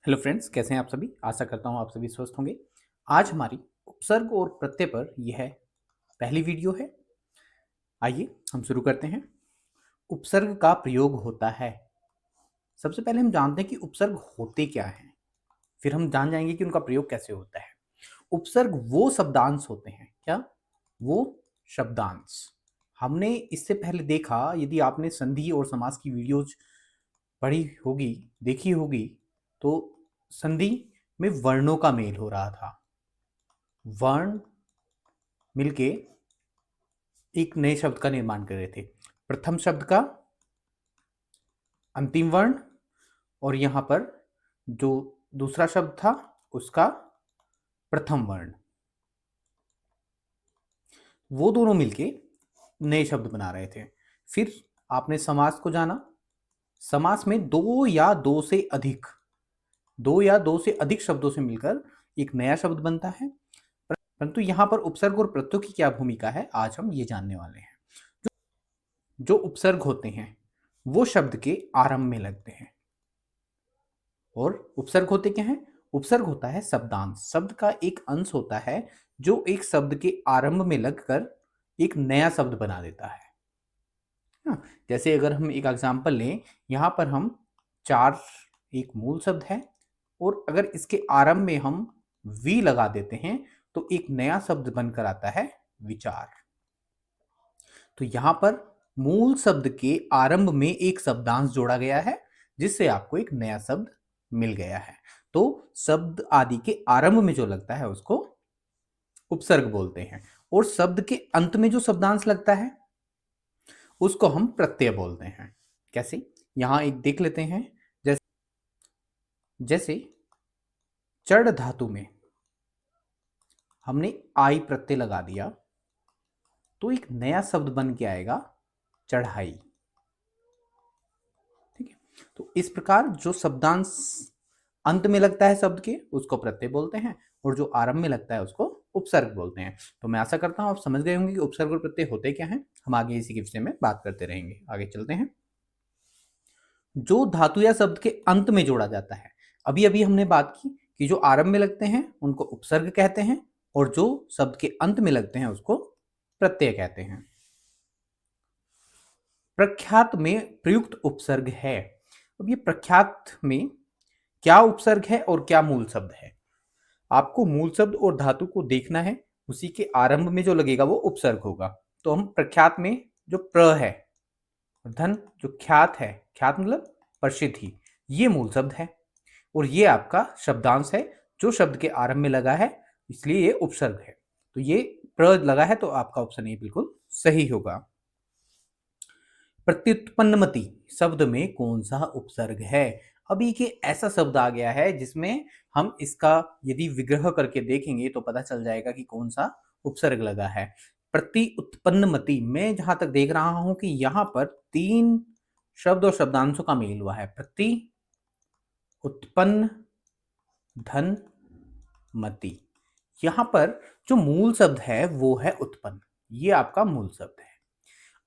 Hello friends, कैसे हैं आप सभी। आशा करता हूँ आप सभी स्वस्थ होंगे। आज हमारी उपसर्ग और प्रत्यय पर यह पहली वीडियो है। आइए हम शुरू करते हैं। उपसर्ग का प्रयोग होता है। सबसे पहले हम जानते हैं कि उपसर्ग होते क्या हैं, फिर हम जान जाएंगे कि उनका प्रयोग कैसे होता है। उपसर्ग वो शब्दांश होते हैं। क्या? वो शब्दांश। हमने इससे पहले देखा, यदि आपने संधि और समास की वीडियोज पढ़ी होगी, देखी होगी, तो संधि में वर्णों का मेल हो रहा था। वर्ण मिलके एक नए शब्द का निर्माण कर रहे थे। प्रथम शब्द का अंतिम वर्ण और यहां पर जो दूसरा शब्द था उसका प्रथम वर्ण, वो दोनों मिलके नए शब्द बना रहे थे। फिर आपने समास को जाना। समास में दो या दो से अधिक शब्दों से मिलकर एक नया शब्द बनता है। परंतु यहां पर उपसर्ग और प्रत्यय की क्या भूमिका है, आज हम ये जानने वाले हैं। जो उपसर्ग होते हैं वो शब्द के आरंभ में लगते हैं। और उपसर्ग होते क्या हैं? उपसर्ग होता है शब्दांश, शब्द का एक अंश होता है जो एक शब्द के आरंभ में लगकर एक नया शब्द बना देता है। हाँ, जैसे अगर हम एक एग्जांपल लें, यहां पर हम चार एक मूल शब्द है और अगर इसके आरंभ में हम वी लगा देते हैं तो एक नया शब्द बनकर आता है विचार। तो यहां पर मूल शब्द के आरंभ में एक शब्दांश जोड़ा गया है जिससे आपको एक नया शब्द मिल गया है। तो शब्द आदि के आरंभ में जो लगता है उसको उपसर्ग बोलते हैं। और शब्द के अंत में जो शब्दांश लगता है उसको हम प्रत्यय बोलते हैं। कैसे? यहां एक देख लेते हैं। जैसे जैसे चढ़ धातु में हमने आई प्रत्यय लगा दिया तो एक नया शब्द बन के आएगा चढ़ाई। ठीक है। तो इस प्रकार जो शब्दांश अंत में लगता है शब्द के उसको प्रत्यय बोलते हैं और जो आरंभ में लगता है उसको उपसर्ग बोलते हैं। तो मैं आशा करता हूं आप समझ गए होंगे कि उपसर्ग और प्रत्यय होते क्या हैं। हम आगे इसी के विषय में बात करते रहेंगे। आगे चलते हैं। जो धातु या शब्द के अंत में जोड़ा जाता है, अभी अभी हमने बात की कि जो आरंभ में लगते हैं उनको उपसर्ग कहते हैं और जो शब्द के अंत में लगते हैं उसको प्रत्यय कहते हैं। प्रख्यात में प्रयुक्त उपसर्ग है। अब ये प्रख्यात में क्या उपसर्ग है और क्या मूल शब्द है, आपको मूल शब्द और धातु को देखना है। उसी के आरंभ में जो लगेगा वो उपसर्ग होगा। तो हम प्रख्यात में जो प्र है, धन जो ख्यात है, ख्यात मतलब प्रसिद्धि, ये मूल शब्द है और ये आपका शब्दांश है जो शब्द के आरंभ में लगा है, इसलिए ये उपसर्ग है। तो ये प्र लगा है तो आपका ऑप्शन ए बिल्कुल सही होगा। प्रत्युत्पन्नमति शब्द में कौन सा उपसर्ग है? अभी के ऐसा शब्द आ गया है जिसमें हम इसका यदि विग्रह करके देखेंगे तो पता चल जाएगा कि कौन सा उपसर्ग लगा है। प्रति उत्पन्नमति, मैं जहां तक देख रहा हूं कि यहां पर तीन शब्द और शब्दांशों का मेल हुआ है। प्रति, उत्पन्न, धन, मति। यहां पर जो मूल शब्द है वो है उत्पन्न, ये आपका मूल शब्द है।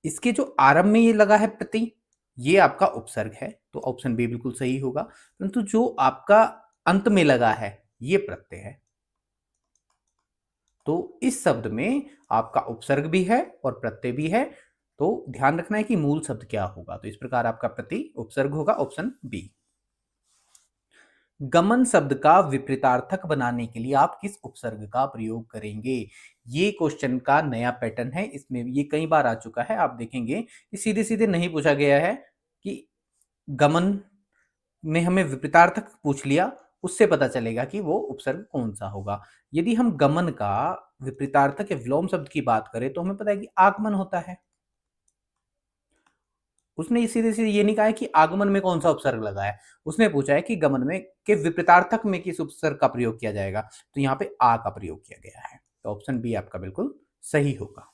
इसके जो आरंभ में ये लगा है प्रति, ये आपका उपसर्ग है, तो ऑप्शन बी बिल्कुल सही होगा। परंतु जो आपका अंत में लगा है ये प्रत्यय है। तो इस शब्द में आपका उपसर्ग भी है और प्रत्यय भी है। तो ध्यान रखना है कि मूल शब्द क्या होगा। तो इस प्रकार आपका प्रति उपसर्ग होगा, ऑप्शन बी। गमन शब्द का विपरीतार्थक बनाने के लिए आप किस उपसर्ग का प्रयोग करेंगे? ये क्वेश्चन का नया पैटर्न है, इसमें ये कई बार आ चुका है। आप देखेंगे ये सीधे सीधे नहीं पूछा गया है कि गमन में हमें विपरीतार्थक पूछ लिया, उससे पता चलेगा कि वो उपसर्ग कौन सा होगा। यदि हम गमन का विपरीतार्थक या विलोम शब्द की बात करें तो हमें पता है कि आगमन होता है। उसने सीधे सीधे ये नहीं कहा है कि आगमन में कौन सा उपसर्ग लगा है, उसने पूछा है कि गमन में के विपरीतार्थक में किस उपसर्ग का प्रयोग किया जाएगा। तो यहाँ पे आ का प्रयोग किया गया है, तो ऑप्शन बी आपका बिल्कुल सही होगा।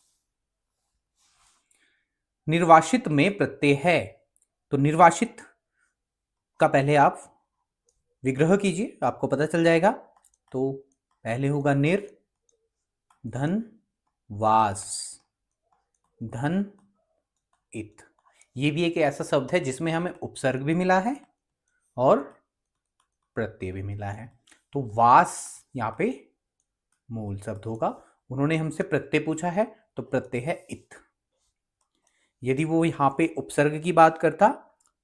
निर्वासित में प्रत्यय है, तो निर्वासित का पहले आप विग्रह कीजिए, आपको पता चल जाएगा। तो पहले होगा निर, धन, वास, धन, इत। ये भी एक ऐसा शब्द है जिसमें हमें उपसर्ग भी मिला है और प्रत्यय भी मिला है। तो वास यहाँ पे मूल शब्द होगा। उन्होंने हमसे प्रत्यय पूछा है तो प्रत्यय है इत। यदि वो यहाँ पे उपसर्ग की बात करता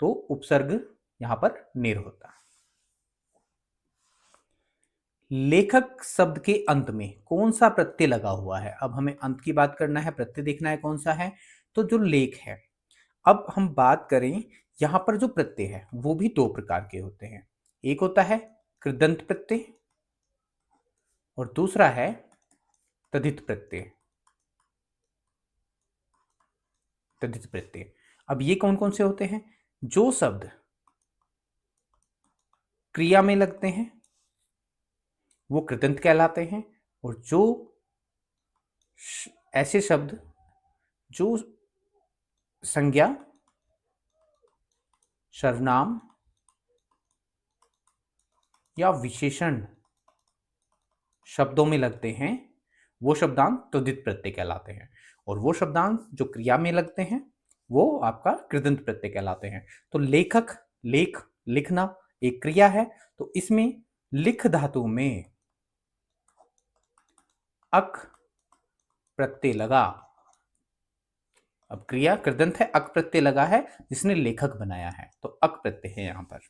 तो उपसर्ग यहाँ पर निर होता। लेखक शब्द के अंत में कौन सा प्रत्यय लगा हुआ है? अब हमें अंत की बात करना है, प्रत्यय देखना है कौन सा है, तो जो लेख है। अब हम बात करें, यहां पर जो प्रत्यय है वो भी दो प्रकार के होते हैं। एक होता है कृदंत प्रत्यय और दूसरा है तद्धित प्रत्यय। तद्धित प्रत्यय, अब ये कौन कौन से होते हैं? जो शब्द क्रिया में लगते हैं वो कृदंत कहलाते हैं, और जो ऐसे शब्द जो संज्ञा, सर्वनाम या विशेषण शब्दों में लगते हैं वो शब्दांश तद्धित प्रत्यय कहलाते हैं, और वो शब्दांश जो क्रिया में लगते हैं वो आपका कृदंत प्रत्यय कहलाते हैं। तो लेखक, लेख, लिखना एक क्रिया है, तो इसमें लिख धातु में अक प्रत्यय लगा। अब क्रिया कृदंत है, अक प्रत्यय लगा है जिसने लेखक बनाया है, तो अक प्रत्यय है यहां पर।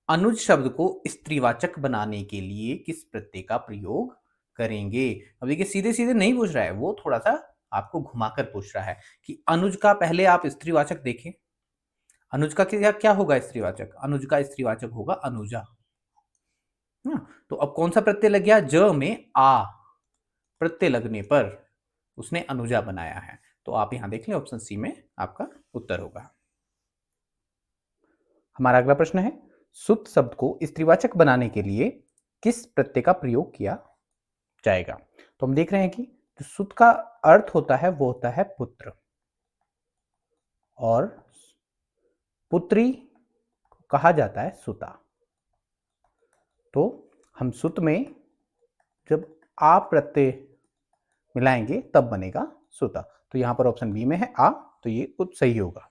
अनुज शब्द को स्त्रीवाचक बनाने के लिए किस प्रत्यय का प्रयोग करेंगे? अब देखिए सीधे सीधे नहीं पूछ रहा है, वो थोड़ा सा आपको घुमाकर पूछ रहा है कि अनुज का पहले आप स्त्रीवाचक देखें। अनुज का क्या क्या होगा स्त्रीवाचक? अनुज का स्त्रीवाचक होगा अनुजा। तो अब कौन सा प्रत्यय लग गया? ज में आ प्रत्यय लगने पर उसने अनुजा बनाया है, तो आप यहां देख लें ऑप्शन सी में आपका उत्तर होगा। हमारा अगला प्रश्न है, सुत शब्द को स्त्रीवाचक बनाने के लिए किस प्रत्यय का प्रयोग किया जाएगा? तो हम देख रहे हैं कि जो सुत का अर्थ होता है वो होता है पुत्र, और पुत्री को कहा जाता है सुता। तो हम सुत में जब आ प्रत्यय मिलाएंगे तब बनेगा सुता, तो यहां पर ऑप्शन बी में है आ, तो ये सही होगा।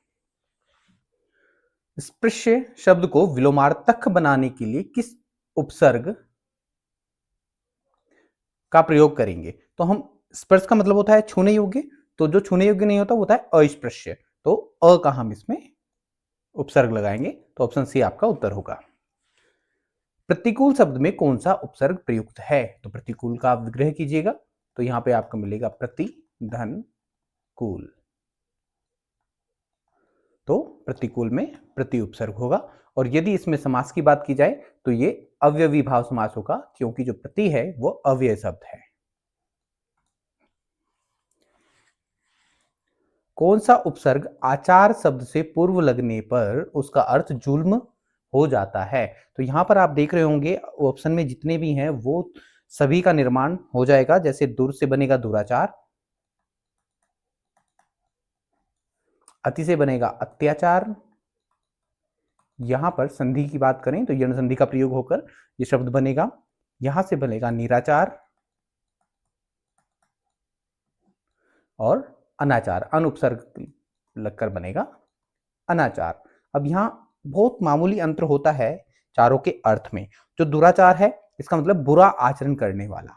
स्पृश्य शब्द को विलोमार्थक बनाने के लिए किस उपसर्ग का प्रयोग करेंगे? तो हम स्पर्श का मतलब होता है छूने योग्य, तो जो छूने योग्य नहीं होता वो होता है अस्पृश्य, तो अ का हम इसमें उपसर्ग लगाएंगे, तो ऑप्शन सी आपका उत्तर होगा। प्रतिकूल शब्द में कौन सा उपसर्ग प्रयुक्त है? तो प्रतिकूल का आप विग्रह कीजिएगा, तो यहां पे आपको मिलेगा प्रति धन कूल, तो प्रतिकूल में प्रति उपसर्ग होगा। और यदि इसमें समास की बात की जाए तो ये अव्ययी भाव समास होगा, क्योंकि जो प्रति है वो अव्यय शब्द है। कौन सा उपसर्ग आचार शब्द से पूर्व लगने पर उसका अर्थ जुल्म हो जाता है? तो यहां पर आप देख रहे होंगे ऑप्शन में जितने भी हैं वो सभी का निर्माण हो जाएगा। जैसे दुर से बनेगा दुराचार, अति से बनेगा अत्याचार, यहां पर संधि की बात करें तो यण संधि का प्रयोग होकर यह शब्द बनेगा। यहां से बनेगा निराचार और अनाचार, अनुपसर्ग लगकर बनेगा अनाचार। अब यहां बहुत मामूली अंतर होता है चारों के अर्थ में। जो दुराचार है इसका मतलब बुरा आचरण करने वाला,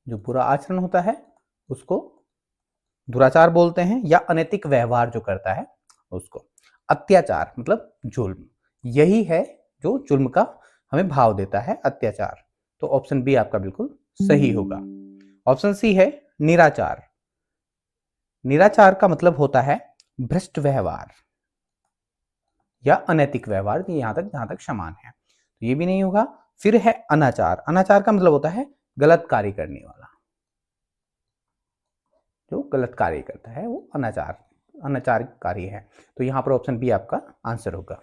जो बुरा आचरण होता है उसको दुराचार बोलते हैं, या अनैतिक व्यवहार जो करता है उसको। अत्याचार मतलब जुल्म, यही है जो जुल्म का हमें भाव देता है, अत्याचार। तो ऑप्शन बी आपका बिल्कुल सही होगा। ऑप्शन सी है निराचार। निराचार का मतलब होता है भ्रष्ट व्यवहार या अनैतिक व्यवहार, जहां तक समान है, तो ये भी नहीं होगा। फिर है अनाचार। अनाचार का मतलब होता है गलत कार्य करने वाला, जो गलत कार्य करता है वो अनाचार, अनाचार कार्य है। तो यहां पर ऑप्शन बी आपका आंसर होगा।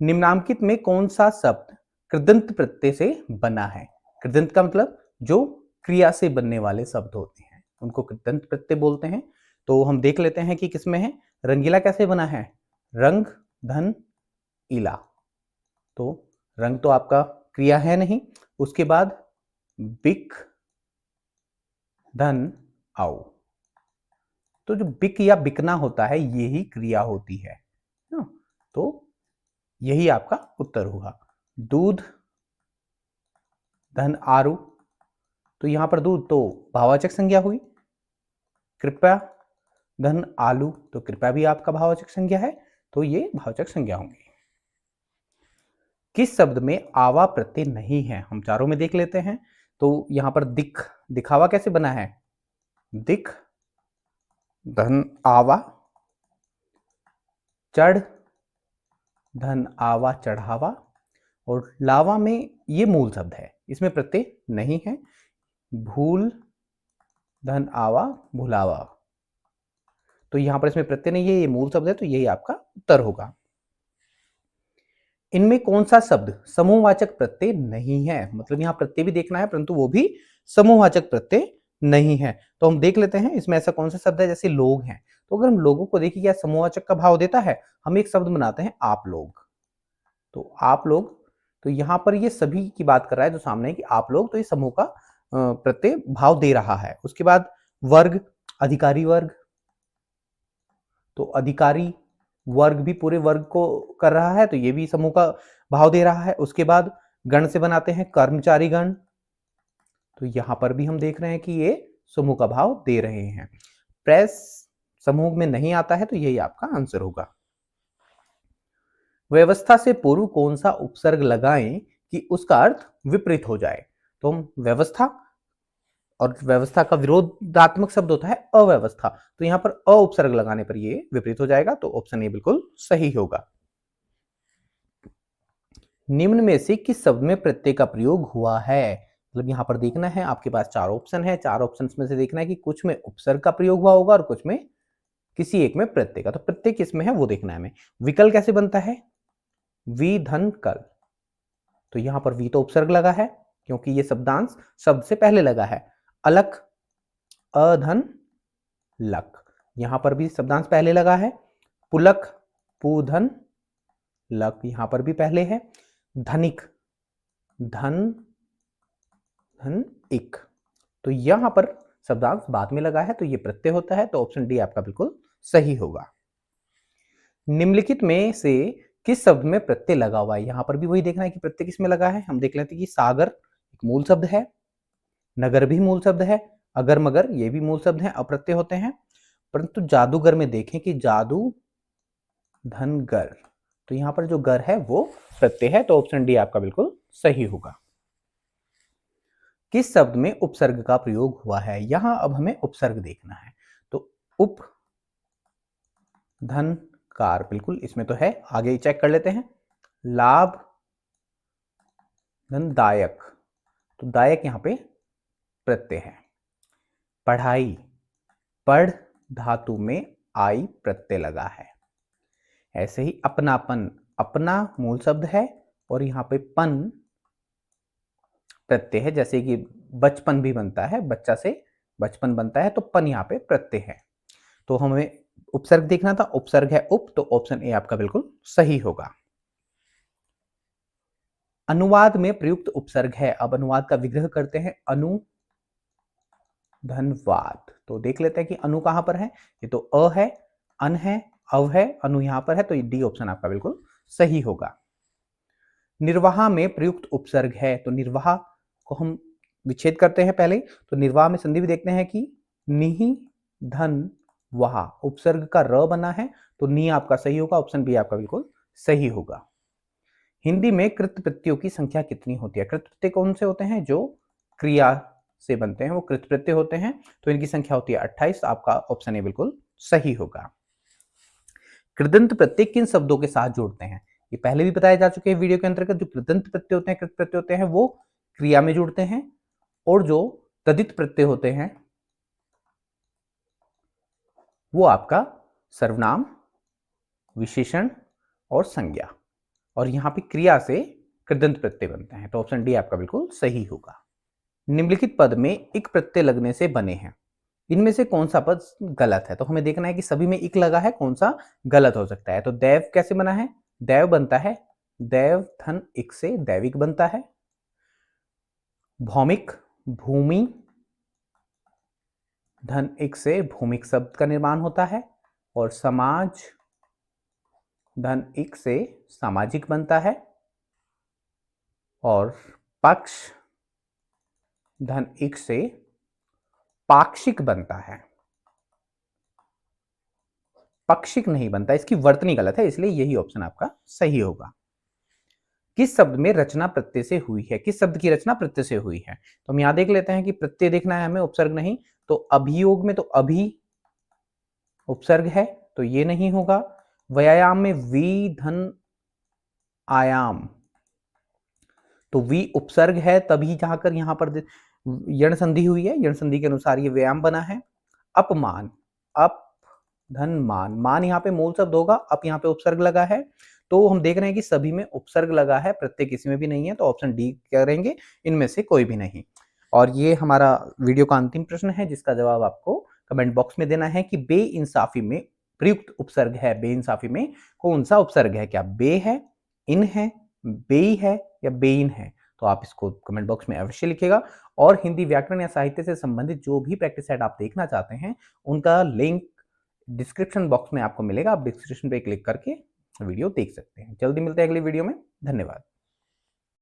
निम्नांकित में कौन सा शब्द कृदंत प्रत्यय से बना है? कृदंत का मतलब जो क्रिया से बनने वाले शब्द होते हैं उनको कृदंत प्रत्यय बोलते हैं। तो हम देख लेते हैं कि किसमें है। रंगीला कैसे बना है? रंग धन इला, तो रंग तो आपका क्रिया है नहीं। उसके बाद बिक धन आओ, तो जो बिक या बिकना होता है यही क्रिया होती है ना? तो यही आपका उत्तर होगा। दूध धन आरु, तो यहां पर दूध तो भाववाचक संज्ञा हुई। कृपया धन आलू, तो कृपया भी आपका भाववाचक संज्ञा है, तो ये भाववाचक संज्ञा होंगी। किस शब्द में आवा प्रत्यय नहीं है, हम चारों में देख लेते हैं। तो यहां पर दिखावा कैसे बना है, दिख धन आवा, चढ़ धन आवा चढ़ावा, और लावा में ये मूल शब्द है, इसमें प्रत्यय नहीं है। भूल धन आवा भुलावा, तो यहां पर इसमें प्रत्यय नहीं है, ये मूल शब्द है, तो यही आपका उत्तर होगा। इनमें कौन सा शब्द समूहवाचक प्रत्यय नहीं है, मतलब यहां प्रत्यय भी देखना है परंतु वो भी समूहवाचक प्रत्यय नहीं है। तो हम देख लेते हैं इसमें ऐसा कौन सा शब्द है, जैसे लोग हैं, तो अगर हम लोगों को देखिए क्या समूहवाचक का भाव देता है, हम एक शब्द बनाते हैं आप लोग, तो आप लोग, तो यहां पर ये सभी की बात कर रहा है जो सामने है कि आप लोग, तो ये समूह का प्रत्यय भाव दे रहा है। उसके बाद वर्ग, अधिकारी वर्ग, तो अधिकारी वर्ग भी पूरे वर्ग को कर रहा है, तो ये भी समूह का भाव दे रहा है। उसके बाद गण से बनाते हैं कर्मचारी गण, तो यहां पर भी हम देख रहे हैं कि ये समूह का भाव दे रहे हैं। प्रेस समूह में नहीं आता है, तो यही आपका आंसर होगा। व्यवस्था से पूर्व कौन सा उपसर्ग लगाएं कि उसका अर्थ विपरीत हो जाए, तो हम व्यवस्था, और व्यवस्था का विरोधात्मक शब्द होता है अव्यवस्था, तो यहां पर अ उपसर्ग लगाने पर ये विपरीत हो जाएगा, तो ऑप्शन ए बिल्कुल सही होगा। निम्न में से किस शब्द में प्रत्यय का प्रयोग हुआ है, मतलब यहां पर देखना है, आपके पास चार ऑप्शन है, चार ऑप्शन में से देखना है कि कुछ में उपसर्ग का प्रयोग हुआ होगा और कुछ में किसी एक में प्रत्यय का, तो प्रत्यय किस में है वो देखना है हमें। विकल कैसे बनता है, वी धन कल, तो यहां पर वी तो उपसर्ग लगा है क्योंकि ये शब्दांश शब्द से पहले लगा है। अलख अधन लक, यहां पर भी शब्दांश पहले लगा है। पुलक पुधन लक, यहां पर भी पहले है। धनिक धन धन इक, तो यहां पर शब्दांश बाद में लगा है, तो ये प्रत्यय होता है, तो ऑप्शन डी आपका बिल्कुल सही होगा। निम्नलिखित में से किस शब्द में प्रत्यय लगा हुआ है, यहां पर भी वही देखना है कि प्रत्यय किस में लगा है। हम देख लेते हैं कि सागर एक मूल शब्द है, नगर भी मूल शब्द है, अगर मगर ये भी मूल शब्द है, अप्रत्यय होते हैं। परंतु जादूगर में देखें कि जादू धन गर, तो यहां पर जो गर है वो प्रत्यय है, तो ऑप्शन डी आपका बिल्कुल सही होगा। किस शब्द में उपसर्ग का प्रयोग हुआ है, यहां अब हमें उपसर्ग देखना है, तो उप धन कार, बिल्कुल इसमें तो है, आगे चेक कर लेते हैं। लाभ धन दायक, तो दायक यहां पे प्रत्यय है। पढ़ाई, पढ़ धातु में आई प्रत्यय लगा है। ऐसे ही अपनापन, अपना मूल शब्द है और यहां पे पन प्रत्यय है, जैसे कि बचपन भी बनता है, बच्चा से बचपन बनता है, तो पन यहां पे प्रत्यय है। तो हमें उपसर्ग देखना था, उपसर्ग है उप, तो ऑप्शन ए आपका बिल्कुल सही होगा। अनुवाद में प्रयुक्त उपसर्ग है, अब अनुवाद का विग्रह करते हैं। अनु धनवाद, तो देख लेते हैं कि अनु कहां पर है, ये तो अ है, अन है, अव है, अनु यहां पर है, तो ये डी ऑप्शन आपका बिल्कुल सही होगा। निर्वाह में प्रयुक्त उपसर्ग है, तो निर्वाह को हम विच्छेद करते हैं पहले, तो निर्वाह में संधि भी देखते हैं कि निहि धन वहा, उपसर्ग का र बना है, तो नी आपका सही होगा, ऑप्शन बी आपका बिल्कुल सही होगा। हिंदी में कृत प्रत्ययों की संख्या कितनी होती है, कृत प्रत्यय कौन से होते हैं, जो क्रिया से बनते हैं वो कृत प्रत्यय होते हैं, तो इनकी संख्या होती है 28, आपका ऑप्शन ए बिल्कुल सही होगा। कृदंत प्रत्यय किन शब्दों के साथ जोड़ते हैं, ये पहले भी बताया जा चुके हैं वीडियो के अंतर्गत। जो कृदंत प्रत्यय होते हैं, कृत प्रत्यय होते हैं, वो क्रिया में जुड़ते हैं, और जो तदित प्रत्यय होते हैं वो आपका सर्वनाम, विशेषण और संज्ञा, और यहां पे क्रिया से कृदंत प्रत्यय बनते हैं, तो ऑप्शन डी आपका बिल्कुल सही होगा। निम्नलिखित पद में इक प्रत्यय लगने से बने हैं, इनमें से कौन सा पद गलत है, तो हमें देखना है कि सभी में इक लगा है, कौन सा गलत हो सकता है। तो दैव कैसे बना है, दैव बनता है दैव धन इक से दैविक बनता है। भौमिक भूमि धन इक से भूमिक शब्द का निर्माण होता है। और समाज धन इक से सामाजिक बनता है और पक्ष धन इक से पाक्षिक बनता है। पक्षिक नहीं बनता, इसकी वर्तनी गलत है, इसलिए यही ऑप्शन आपका सही होगा। किस शब्द में रचना प्रत्यय से हुई है? किस शब्द की रचना प्रत्यय से हुई है? तो हम यहां देख लेते हैं कि प्रत्यय देखना है हमें, उपसर्ग नहीं। तो अभियोग में तो अभी उपसर्ग है, तो ये नहीं होगा। व्यायाम में वी धन आयाम, तो वी उपसर्ग है, तभी जाकर यहां पर यण संधि हुई है, यण संधि के अनुसार ये व्यायाम बना है। अपमान, अप धन मान, मान यहाँ पे मूल शब्द होगा, अप यहाँ पे उपसर्ग लगा है। तो हम देख रहे हैं कि सभी में उपसर्ग लगा है, प्रत्यय किसी में भी नहीं है, तो ऑप्शन डी करेंगे, इनमें से कोई भी नहीं। और ये हमारा वीडियो का अंतिम प्रश्न है, जिसका जवाब आपको कमेंट बॉक्स में देना है कि बेइंसाफी में प्रयुक्त उपसर्ग है, बेइंसाफी में कौन सा उपसर्ग है? क्या बे है, इन है, बेई है या बेइन है? तो आप इसको कमेंट बॉक्स में अवश्य लिखिएगा। और हिंदी व्याकरण या साहित्य से संबंधित जो भी प्रैक्टिस सेट आप देखना चाहते हैं, उनका लिंक डिस्क्रिप्शन बॉक्स में आपको मिलेगा, आप डिस्क्रिप्शन पे क्लिक करके वीडियो देख सकते हैं। जल्दी मिलते हैं अगली वीडियो में, धन्यवाद।